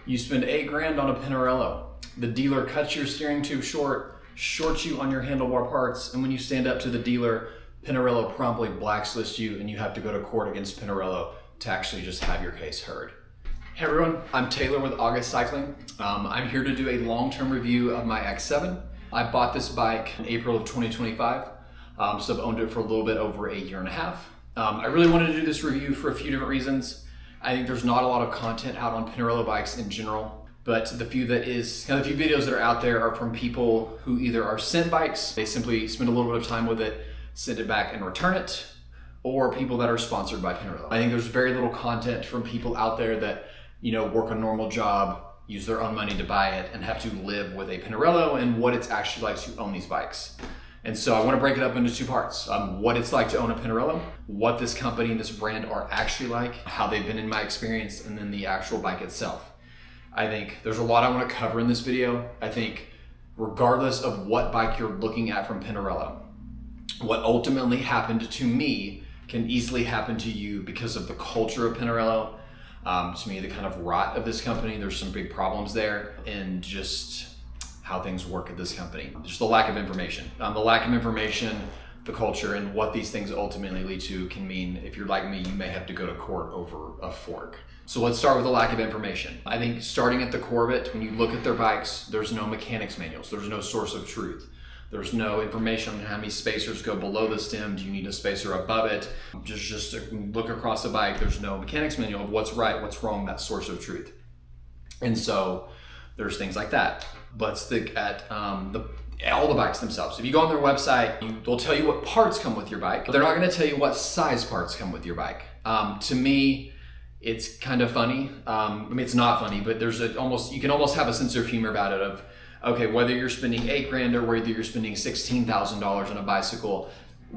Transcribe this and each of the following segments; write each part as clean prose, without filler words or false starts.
You spend $8 on a Pinarello. The dealer cuts your steering tube short, shorts you on your handlebar parts, and when you stand up to the dealer, Pinarello promptly blacklists you and you have to go to court against Pinarello to actually just have your case heard. Hey everyone, I'm Taylor with August Cycling. I'm here to do a long-term review of my X7. I bought this bike in April of 2025, so I've owned it for a little bit over a year and a half. I really wanted to do this review for a few different reasons. I think there's not a lot of content out on Pinarello bikes in general, but the few videos that are out there are from people who either are sent bikes, they simply spend a little bit of time with it, send it back and return it, or people that are sponsored by Pinarello. I think there's very little content from people out there that, work a normal job, use their own money to buy it, and have to live with a Pinarello and what it's actually like to own these bikes. And so I want to break it up into two parts. What it's like to own a Pinarello, what this company and this brand are actually like, how they've been in my experience, and then the actual bike itself. I think there's a lot I want to cover in this video. I think regardless of what bike you're looking at from Pinarello, what ultimately happened to me can easily happen to you because of the culture of Pinarello. To me, the kind of rot of this company, there's some big problems there, and just how things work at this company. Just the lack of information. The culture, and what these things ultimately lead to can mean, if you're like me, you may have to go to court over a fork. So let's start with the lack of information. I think starting at the core of it, when you look at their bikes, there's no mechanics manuals, there's no source of truth. There's no information on how many spacers go below the stem. Do you need a spacer above it? Just look across the bike. There's no mechanics manual of what's right, what's wrong, that source of truth. And so there's things like that. Let's look at all the bikes themselves. If you go on their website, they'll tell you what parts come with your bike, but they're not going to tell you what size parts come with your bike. To me, it's kind of funny. It's not funny, but you can almost have a sense of humor about it of, okay, whether you're spending $8,000 or whether you're spending $16,000 on a bicycle,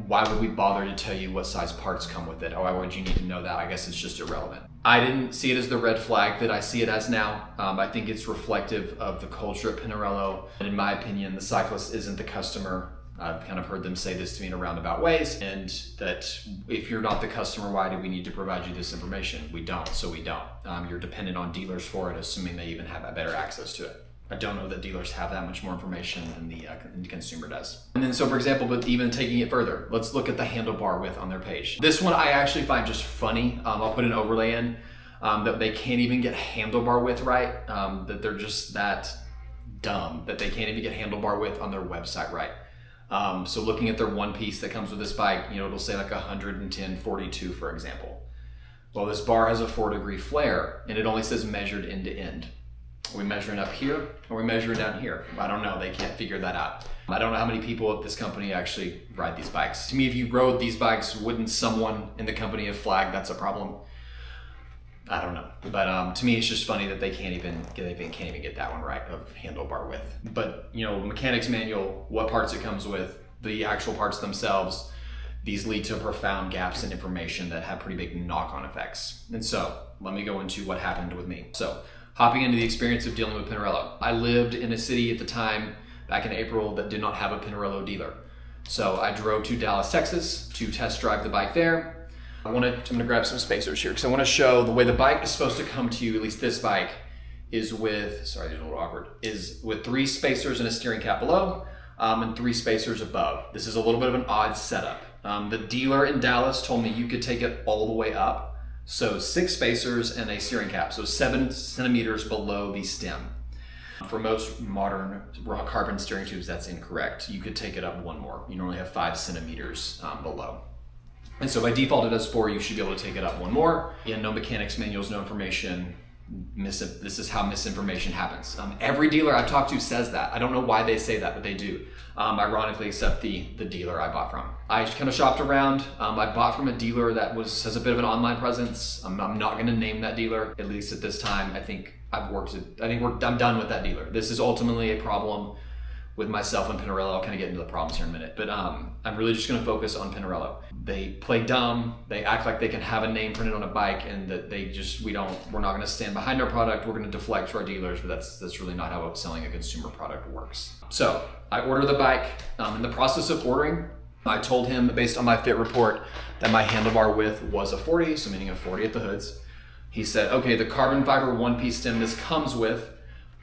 why would we bother to tell you what size parts come with it? Or why would you need to know that? I guess it's just irrelevant. I didn't see it as the red flag that I see it as now. I think it's reflective of the culture at Pinarello. And in my opinion, the cyclist isn't the customer. I've kind of heard them say this to me in roundabout ways, and that if you're not the customer, why do we need to provide you this information? We don't, so we don't. You're dependent on dealers for it, assuming they even have better access to it. I don't know that dealers have that much more information than the consumer does. And then, so for example, but even taking it further, let's look at the handlebar width on their page. This one I actually find just funny. I'll put an overlay in that they can't even get handlebar width right, that they're just that dumb that they can't even get handlebar width on their website right. So looking at their one piece that comes with this bike, it'll say like 110/42, for example. Well, this bar has a 4-degree flare and it only says measured end to end. Are we measuring up here or are we measuring down here? I don't know. They can't figure that out. I don't know how many people at this company actually ride these bikes. To me, if you rode these bikes, wouldn't someone in the company have flagged that's a problem? I don't know. But to me, it's just funny that they can't even get that one right of handlebar width. But mechanics manual, what parts it comes with, the actual parts themselves, these lead to profound gaps in information that have pretty big knock-on effects. And so let me go into what happened with me. So hopping into the experience of dealing with Pinarello. I lived in a city at the time, back in April, that did not have a Pinarello dealer. So I drove to Dallas, Texas to test drive the bike there. I'm gonna grab some spacers here because I want to show the way the bike is supposed to come to you, at least this bike, is with, sorry, these are a little awkward, is with 3 spacers and a steering cap below, and 3 spacers above. This is a little bit of an odd setup. The dealer in Dallas told me you could take it all the way up. So 6 spacers and a steering cap, so 7 centimeters below the stem. For most modern carbon steering tubes, that's incorrect. You could take it up 1 more. You normally have 5 centimeters below. And so by default it does 4, you should be able to take it up 1 more. Again, no mechanics manuals, no information. This is how misinformation happens. Every dealer I've talked to says that. I don't know why they say that, but they do. Ironically, except the dealer I bought from. I kind of shopped around. I bought from a dealer that has a bit of an online presence. I'm not going to name that dealer, at least at this time. I'm done with that dealer. This is ultimately a problem with myself and Pinarello. I'll kind of get into the problems here in a minute, but I'm really just going to focus on Pinarello. They play dumb. They act like they can have a name printed on a bike, and that we're not going to stand behind our product. We're going to deflect to our dealers, but that's really not how selling a consumer product works. So I order the bike. In the process of ordering, I told him, based on my fit report, that my handlebar width was a 40, so meaning a 40 at the hoods. He said, okay, the carbon fiber one-piece stem this comes with,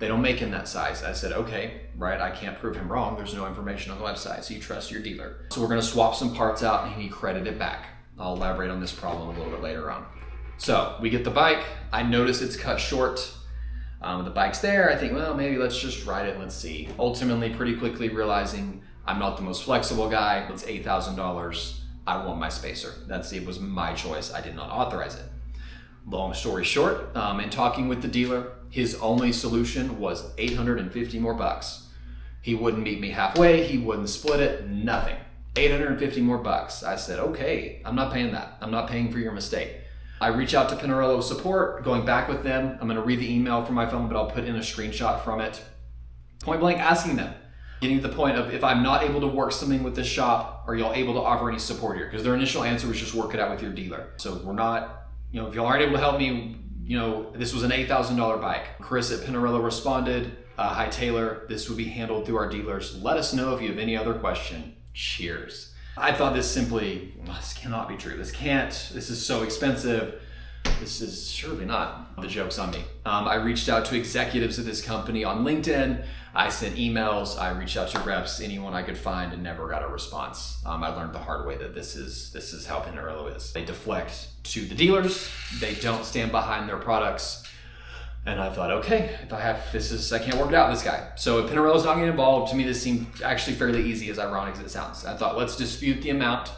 they don't make in that size. I said, okay, right, I can't prove him wrong. There's no information on the website, so you trust your dealer. So we're gonna swap some parts out and he credited it back. I'll elaborate on this problem a little bit later on. So we get the bike. I notice it's cut short. The bike's there. I think, well, maybe let's just ride it and let's see. Ultimately, pretty quickly realizing I'm not the most flexible guy. It's $8,000. I want my spacer. It was my choice. I did not authorize it. Long story short, in talking with the dealer, his only solution was $850 more bucks. He wouldn't meet me halfway. He wouldn't split it, nothing. $850 more bucks. I said, okay, I'm not paying that. I'm not paying for your mistake. I reach out to Pinarello support, going back with them. I'm gonna read the email from my phone, but I'll put in a screenshot from it. Point blank asking them, getting to the point of, if I'm not able to work something with this shop, are y'all able to offer any support here? Because their initial answer was just work it out with your dealer. So we're not, if y'all aren't able to help me, this was an $8,000 bike. Chris at Pinarello responded, hi Taylor, this would be handled through our dealers. Let us know if you have any other question. Cheers. I thought this cannot be true. This is so expensive. This is surely not. The joke's on me. I reached out to executives of this company on LinkedIn. I sent emails. I reached out to reps, anyone I could find, and never got a response. I learned the hard way that this is how Pinarello is. They deflect to the dealers. They don't stand behind their products. And I thought, okay, I can't work it out with this guy. So if Pinarello's not getting involved, to me this seemed actually fairly easy, as ironic as it sounds. I thought, let's dispute the amount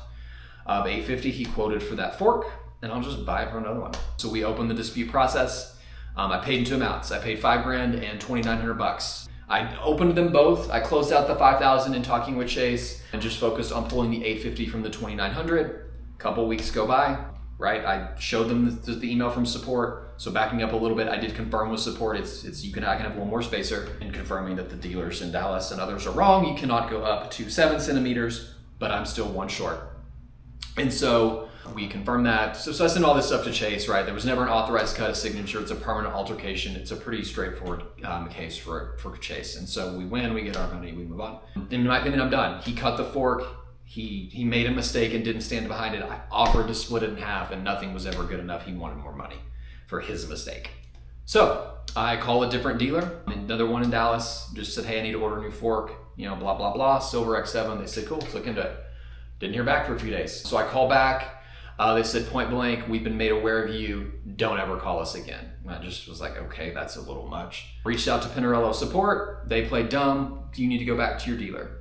of $850 he quoted for that fork, and I'll just buy it for another one. So we opened the dispute process. I paid in two amounts. I paid $5,000 and $2,900. I opened them both. I closed out the $5,000 in talking with Chase and just focused on pulling the $850 from the $2,900. A couple weeks go by, right? I showed them the email from support. So backing up a little bit, I did confirm with support. I can have one more spacer, and confirming that the dealers in Dallas and others are wrong. You cannot go up to 7 centimeters, but I'm still one short. And so we confirmed that. So I sent all this stuff to Chase, right? There was never an authorized cut of signature. It's a permanent altercation. It's a pretty straightforward case for Chase. And so we win, we get our money, we move on. In my opinion, I'm done. He cut the fork. He made a mistake and didn't stand behind it. I offered to split it in half, and nothing was ever good enough. He wanted more money for his mistake. So I call a different dealer, another one in Dallas, just said, hey, I need to order a new fork, blah, blah, blah, silver X7. They said, cool, let's look into it. Didn't hear back for a few days. So I call back. They said, point blank, we've been made aware of you. Don't ever call us again. And I just was like, okay, that's a little much. Reached out to Pinarello support. They played dumb. You need to go back to your dealer.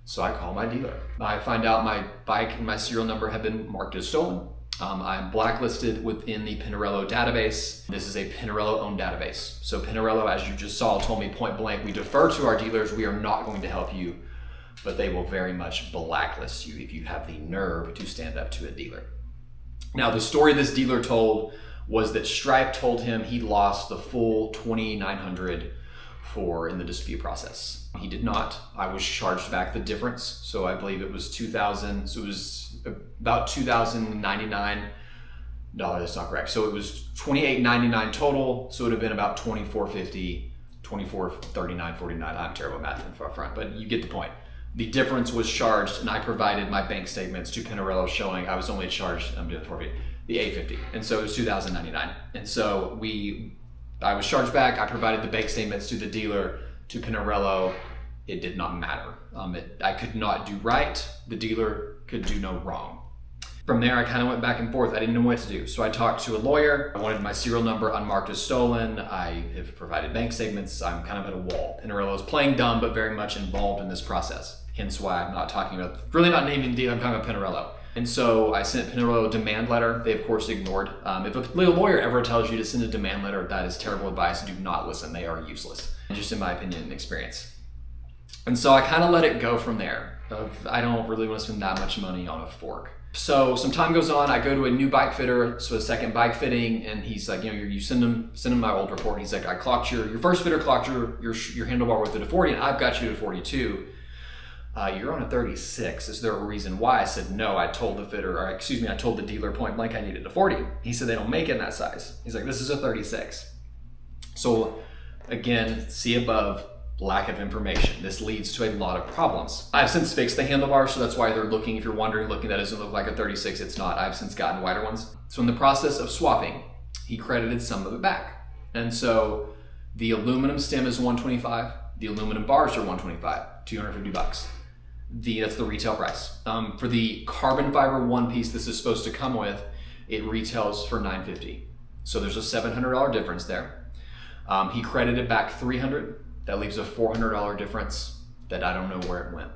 So I call my dealer. I find out my bike and my serial number have been marked as stolen. I'm blacklisted within the Pinarello database. This is a Pinarello-owned database. So Pinarello, as you just saw, told me point blank, we defer to our dealers. We are not going to help you, but they will very much blacklist you if you have the nerve to stand up to a dealer. Now, the story this dealer told was that Stripe told him he lost the full $2,900 in the dispute process. He did not. I was charged back the difference. So I believe it was $2,000. So it was about $2,099. That's not correct. So it was $2,899 total. So it would have been about $2,450, $2,439, $49. I'm terrible at math in front, but you get the point. The difference was charged, and I provided my bank statements to Pinarello showing I was only charged, I'm doing $450, the $850. And so it was $2,099. And so I was charged back. I provided the bank statements to the dealer, to Pinarello. It did not matter. I could not do right. The dealer could do no wrong. From there, I kind of went back and forth. I didn't know what to do. So I talked to a lawyer. I wanted my serial number unmarked as stolen. I have provided bank statements. I'm kind of at a wall. Pinarello is playing dumb, but very much involved in this process. Hence why I'm not talking about, really not naming the dealer, I'm talking about Pinarello. And so I sent Pinarello a demand letter. They, of course, ignored. If a lawyer ever tells you to send a demand letter, that is terrible advice. Do not listen. They are useless, just in my opinion and experience. And so I kind of let it go from there. I don't really want to spend that much money on a fork. So some time goes on. I go to a new bike fitter, so a second bike fitting, and he's like, you send him my old report. He's like, I clocked your first fitter clocked your handlebar width at a 40, and I've got you to 42. You're on a 36. Is there a reason why? I said, no, I told the dealer point blank I needed a 40. He said, they don't make it in that size. He's like, this is a 36. So again, see above, lack of information. This leads to a lot of problems. I've since fixed the handlebar, so that's why they're looking. If you're wondering, that doesn't look like a 36, it's not. I've since gotten wider ones. So in the process of swapping, he credited some of it back. And so the aluminum stem is $125. The aluminum bars are $125, $250. That's the retail price. For the carbon fiber one piece this is supposed to come with, it retails for $950. So there's a $700 difference there. He credited back $300. That leaves a $400 difference that I don't know where it went.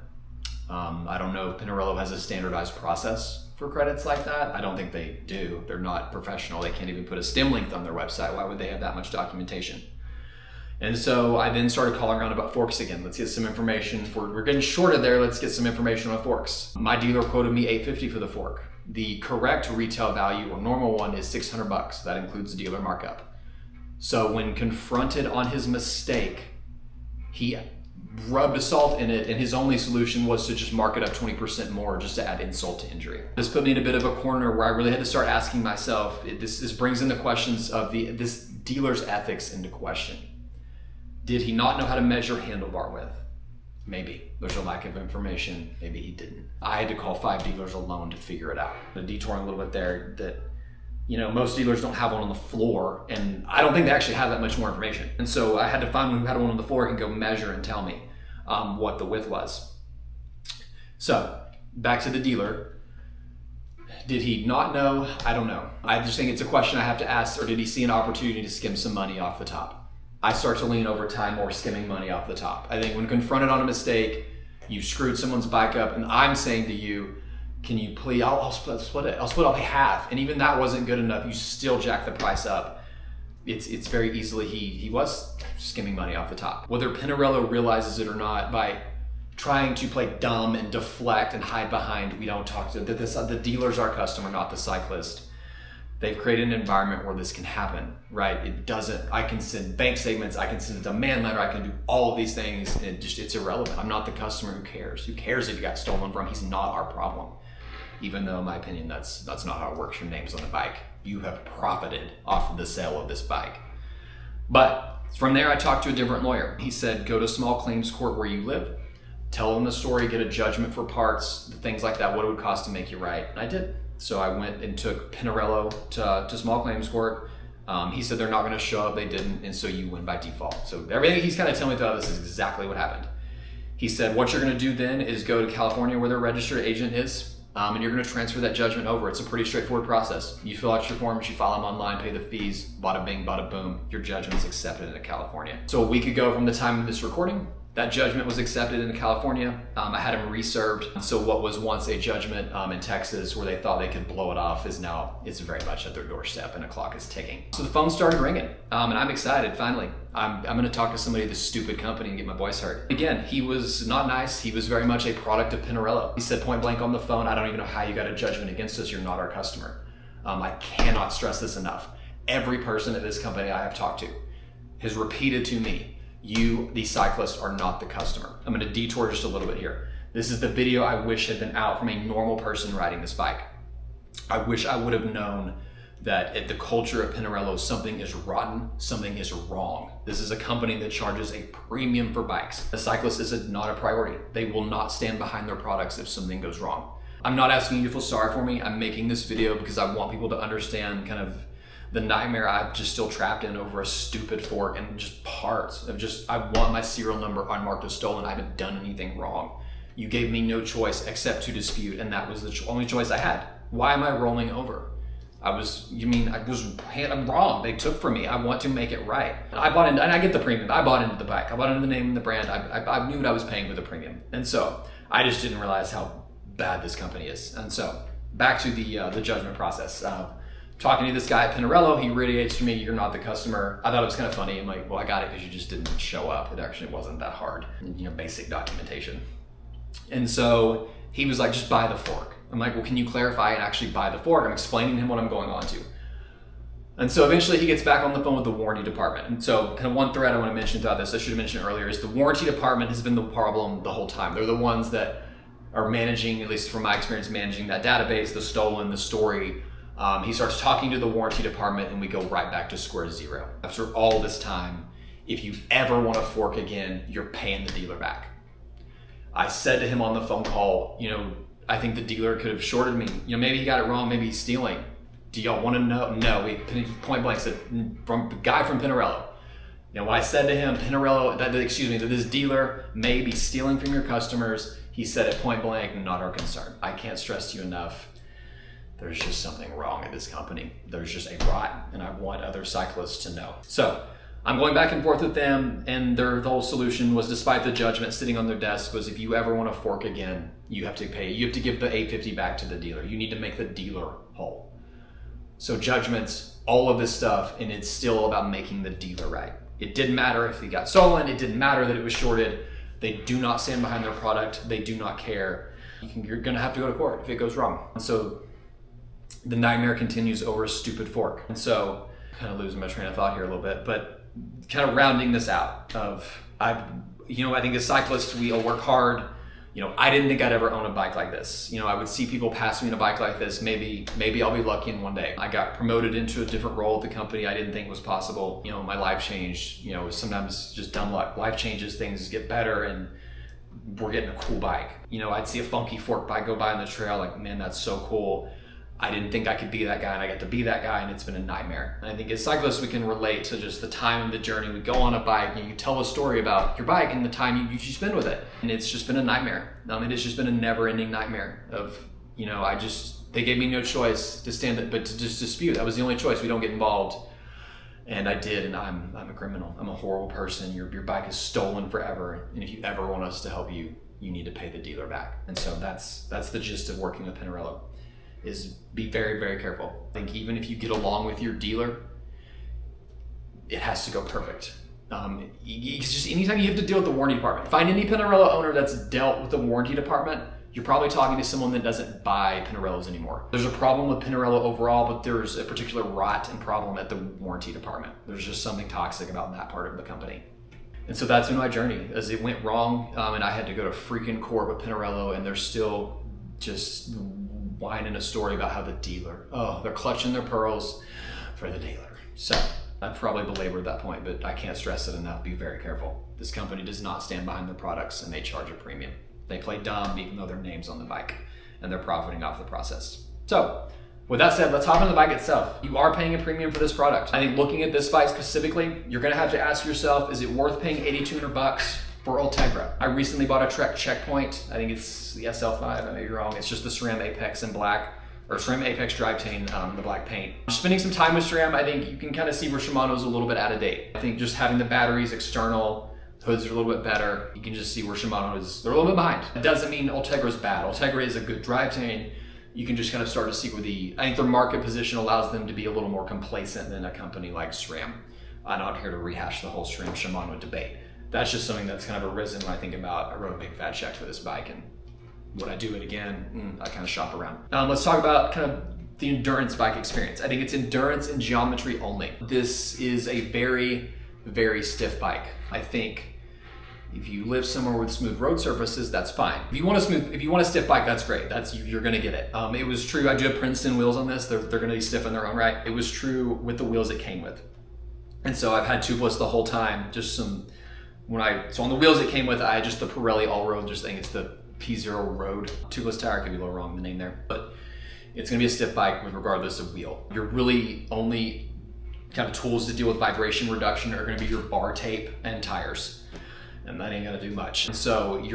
I don't know if Pinarello has a standardized process for credits like that. I don't think they do. They're not professional. They can't even put a stem length on their website. Why would they have that much documentation? And so I then started calling around about forks again. Let's get some information. We're getting shorted there. Let's get some information on forks. My dealer quoted me $850 for the fork. The correct retail value or normal one is $600. That includes dealer markup. So when confronted on his mistake, he rubbed salt in it, and his only solution was to just mark it up 20% more just to add insult to injury. This put me in a bit of a corner where I really had to start asking myself, this brings in the questions of this dealer's ethics into question. Did he not know how to measure handlebar width? Maybe. There's a lack of information. Maybe he didn't. I had to call 5 dealers alone to figure it out. Detouring a little bit there, that most dealers don't have one on the floor, and I don't think they actually have that much more information. And so I had to find one who had one on the floor and go measure and tell me what the width was. So back to the dealer. Did he not know? I don't know. I just think it's a question I have to ask, or did he see an opportunity to skim some money off the top? I start to lean over time more skimming money off the top. I think when confronted on a mistake, you've screwed someone's bike up, and I'm saying to you, can you please, I'll split it. I'll pay half. And even that wasn't good enough. You still jack the price up. It's very easily, he was skimming money off the top. Whether Pinarello realizes it or not, by trying to play dumb and deflect and hide behind, we don't talk to the dealer's our customer, not the cyclist. They've created an environment where this can happen, right? It doesn't, I can send bank statements, I can send a demand letter, I can do all of these things, and it's irrelevant. I'm not the customer. Who cares? Who cares if you got stolen from? He's not our problem. Even though, in my opinion, that's not how it works. Your name's on the bike. You have profited off of the sale of this bike. But from there, I talked to a different lawyer. He said, go to small claims court where you live, tell them the story, get a judgment for parts, things like that, what it would cost to make you right. And I did. So I went and took Pinarello to small claims court. He said they're not going to show up. They didn't. And so you win by default. So everything he's kind of telling me throughout this is exactly what happened. He said, what you're going to do then is go to California where their registered agent is. And you're going to transfer that judgment over. It's a pretty straightforward process. You fill out your forms, you file them online, pay the fees, bada bing, bada boom, your judgment's accepted into California. So a week ago from the time of this recording, that judgment was accepted into California. I had him reserved. So what was once a judgment in Texas where they thought they could blow it off is now, it's very much at their doorstep and a clock is ticking. So the phone started ringing and I'm excited, finally. I'm gonna talk to somebody at this stupid company and get my voice heard. Again, he was not nice. He was very much a product of Pinarello. He said point blank on the phone, I don't even know how you got a judgment against us. You're not our customer. I cannot stress this enough. Every person at this company I have talked to has repeated to me, you, the cyclist, are not the customer. I'm gonna detour just a little bit here. This is the video I wish had been out from a normal person riding this bike. I wish I would have known that at the culture of Pinarello, something is rotten, something is wrong. This is a company that charges a premium for bikes. The cyclist is not a priority. They will not stand behind their products if something goes wrong. I'm not asking you to feel sorry for me. I'm making this video because I want people to understand kind of the nightmare I'm just still trapped in over a stupid fork and just parts of I want my serial number unmarked as stolen. I haven't done anything wrong. You gave me no choice except to dispute, and that was the only choice I had. Why am I rolling over? I'm wrong. They took from me. I want to make it right. I bought into, and I get the premium. I bought into the bike. I bought into the name and the brand. I knew what I was paying for the premium. And so I just didn't realize how bad this company is. And so back to the judgment process. Talking to this guy at Pinarello, he radiates to me, you're not the customer. I thought it was kind of funny. I'm like, well, I got it because you just didn't show up. It actually wasn't that hard. Basic documentation. And so he was like, just buy the fork. I'm like, well, can you clarify and actually buy the fork? I'm explaining to him what I'm going on to. And so eventually he gets back on the phone with the warranty department. And so kind of one thread I want to mention throughout this, I should have mentioned earlier, is the warranty department has been the problem the whole time. They're the ones that are managing, at least from my experience, managing that database, the stolen, the story. He starts talking to the warranty department and we go right back to square zero. After all this time, if you ever want to fork again, you're paying the dealer back. I said to him on the phone call, I think the dealer could have shorted me. Maybe he got it wrong, maybe he's stealing. do y'all want to know? No, he point blank said, from the guy from Pinarello. When I said to him, that this dealer may be stealing from your customers, he said it point blank, not our concern. I can't stress to you enough, there's just something wrong at this company. There's just a rot, and I want other cyclists to know. So I'm going back and forth with them, and the whole solution was, despite the judgment sitting on their desk, was if you ever want to fork again, you have to pay. You have to give the $850 back to the dealer. You need to make the dealer whole. So judgments, all of this stuff, and it's still about making the dealer right. It didn't matter if he got stolen. It didn't matter that it was shorted. They do not stand behind their product. They do not care. You're going to have to go to court if it goes wrong. And so the nightmare continues over a stupid fork. And so kind of losing my train of thought here a little bit, but kind of rounding this out I think as cyclists, we all work hard. I didn't think I'd ever own a bike like this. I would see people pass me in a bike like this. Maybe I'll be lucky in one day. I got promoted into a different role at the company I didn't think was possible. My life changed. Sometimes just dumb luck. Life changes, things get better, and we're getting a cool bike. I'd see a funky fork bike go by on the trail, like, man, that's so cool. I didn't think I could be that guy, and I got to be that guy, and it's been a nightmare. And I think as cyclists, we can relate to just the time of the journey. We go on a bike, and you tell a story about your bike and the time you spend with it. And it's just been a nightmare. It's just been a never-ending nightmare of, they gave me no choice to stand, but to just dispute. That was the only choice. We don't get involved. And I did, and I'm a criminal. I'm a horrible person. Your bike is stolen forever. And if you ever want us to help you, you need to pay the dealer back. And so that's the gist of working with Pinarello. Is be very, very careful. I think even if you get along with your dealer, it has to go perfect. Just anytime you have to deal with the warranty department, find any Pinarello owner that's dealt with the warranty department, you're probably talking to someone that doesn't buy Pinarellos anymore. There's a problem with Pinarello overall, but there's a particular rot and problem at the warranty department. There's just something toxic about that part of the company. And so that's been my journey, as it went wrong, and I had to go to freaking court with Pinarello, and they're still just whining a story about how the dealer, they're clutching their pearls for the dealer. So I've probably belabored that point, but I can't stress it enough. Be very careful. This company does not stand behind their products, and they charge a premium. They play dumb even though their name's on the bike, and they're profiting off the process. So with that said, let's hop into the bike itself. You are paying a premium for this product. I think looking at this bike specifically, you're gonna have to ask yourself, is it worth paying $8,200 for Ultegra? I recently bought a Trek Checkpoint. I think it's the SL5, I may be wrong. It's just the SRAM Apex in black, or SRAM Apex drivetrain, the black paint. Spending some time with SRAM, I think you can kind of see where Shimano's a little bit out of date. I think just having the batteries external, hoods are a little bit better. You can just see where Shimano is, they're a little bit behind. It doesn't mean Ultegra's bad. Ultegra is a good drivetrain. You can just kind of start to see where I think their market position allows them to be a little more complacent than a company like SRAM. I'm not here to rehash the whole SRAM Shimano debate. That's just something that's kind of arisen when I think about, I wrote a big fat check for this bike, and would I do it again? I kind of shop around. Let's talk about kind of the endurance bike experience. I think it's endurance and geometry only. This is a very, very stiff bike. I think if you live somewhere with smooth road surfaces, that's fine. If you want a stiff bike, that's great. You're gonna get it. It was true, I do have Princeton wheels on this. They're gonna be stiff in their own right. It was true with the wheels it came with. And so I've had tubeless the whole time, so on the wheels it came with, I had just the Pirelli all-road, I think it's the P0 Road tubeless tire. I could be a little wrong in the name there, but it's gonna be a stiff bike with regardless of wheel. Your really only kind of tools to deal with vibration reduction are gonna be your bar tape and tires, and that ain't gonna do much. And so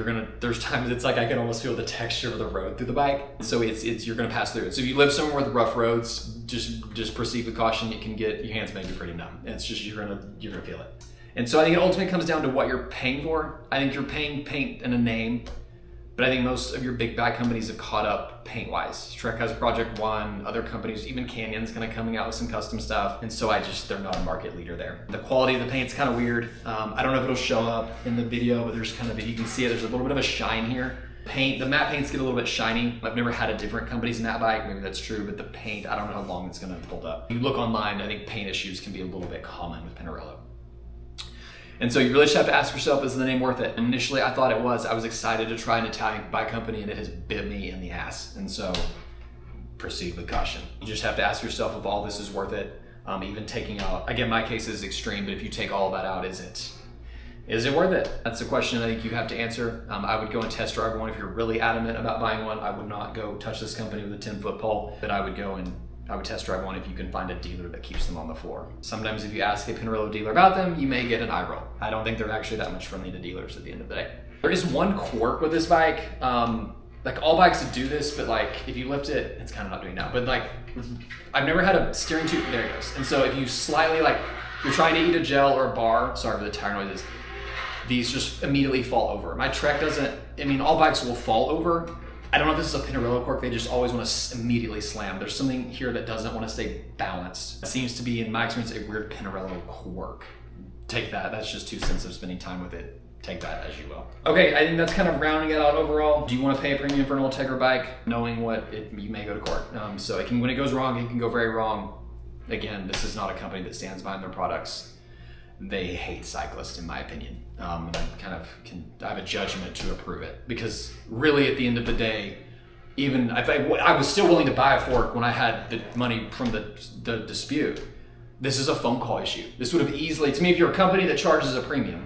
there's times it's like I can almost feel the texture of the road through the bike. So you're gonna pass through it. So if you live somewhere with rough roads, just proceed with caution. Your hands may be pretty numb. It's just you're gonna feel it. And so I think it ultimately comes down to what you're paying for. I think you're paying paint and a name, but I think most of your big bike companies have caught up paint-wise. Trek has Project One, other companies, even Canyon's kind of coming out with some custom stuff. And so they're not a market leader there. The quality of the paint's kind of weird. I don't know if it'll show up in the video, but you can see it, there's a little bit of a shine here. The matte paints get a little bit shiny. I've never had a different company's matte bike, maybe that's true, but the paint, I don't know how long it's gonna hold up. If you look online, I think paint issues can be a little bit common with Pinarello. And so you really just have to ask yourself, is the name worth it? Initially, I thought it was. I was excited to try an Italian bike company, and it has bit me in the ass. And so proceed with caution. You just have to ask yourself if all this is worth it. Even taking out, again, my case is extreme, but if you take all that out, is it worth it? That's the question I think you have to answer. I would go and test drive one if you're really adamant about buying one. I would not go touch this company with a 10-foot pole, but I would go and I would test drive one if you can find a dealer that keeps them on the floor. Sometimes if you ask a Pinarello dealer about them, you may get an eye roll. I don't think they're actually that much friendly to dealers at the end of the day. There is one quirk with this bike. Like all bikes do this, but like if you lift it, it's kind of not doing now, but like I've never had a steering tube, there it goes. And so if you slightly like, you're trying to eat a gel or a bar, sorry for the tire noises, these just immediately fall over. My Trek doesn't, I mean, all bikes will fall over. I don't know if this is a Pinarello quirk, they just always want to immediately slam. There's something here that doesn't want to stay balanced. It seems to be, in my experience, a weird Pinarello quirk. Take that, that's just 2 cents of spending time with it. Take that as you will. Okay, I think that's kind of rounding it out overall. Do you want to pay a premium for an Ultegra bike, knowing you may go to court? So when it goes wrong, it can go very wrong. Again, this is not a company that stands behind their products. They hate cyclists, in my opinion. I have a judgment to approve it, because really at the end of the day, even I was still willing to buy a fork when I had the money from the dispute. This is a phone call issue. This would have easily, to me, if you're a company that charges a premium,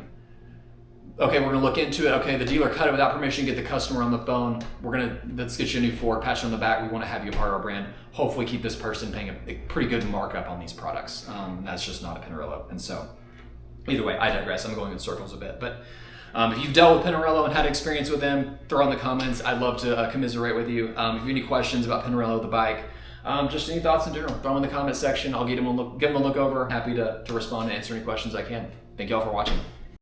okay, we're gonna look into it. Okay, the dealer cut it without permission, get the customer on the phone. Let's get you a new fork, patch it on the back. We wanna have you a part of our brand. Hopefully keep this person paying a pretty good markup on these products. That's just not a Pinarello. And so, either way, I digress. I'm going in circles a bit. But if you've dealt with Pinarello and had experience with them, throw in the comments. I'd love to commiserate with you. If you have any questions about Pinarello, the bike, just any thoughts in general, throw them in the comment section. I'll give them a look over. Happy to respond and answer any questions I can. Thank you all for watching.